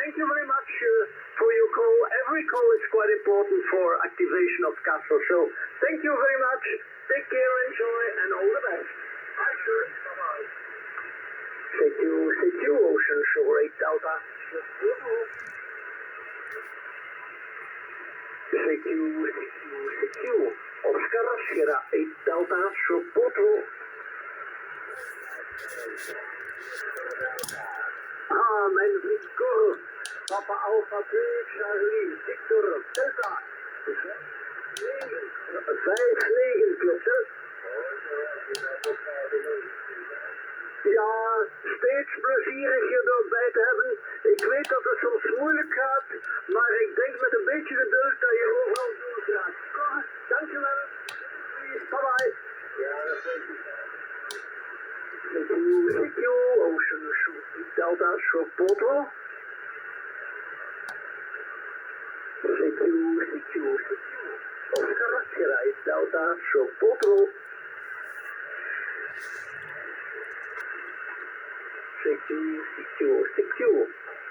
thank you very much for your call. Every call is quite important for activation of Castle. So thank you very much. Take care, enjoy, and all the best. Bye, sir. Bye-bye. CQ, Ocean Shore 8 Delta. CQ, Oscar Sierra 8 Delta, Sopoto. Mijn vriend Cor, Papa Alpha 2 Charlie, Victor, Delta. 5-9, klopt hè? Ja, steeds plezierig je erbij te hebben. Ik weet dat het soms moeilijk gaat, maar ik denk met een beetje geduld dat je overal doorgaat. Cor, dankjewel. Bye bye. Ja, dat weet ik. CQ, Ocean Delta, Sopoto. CQ, Oscar Sierra Delta, Sopoto. CQ.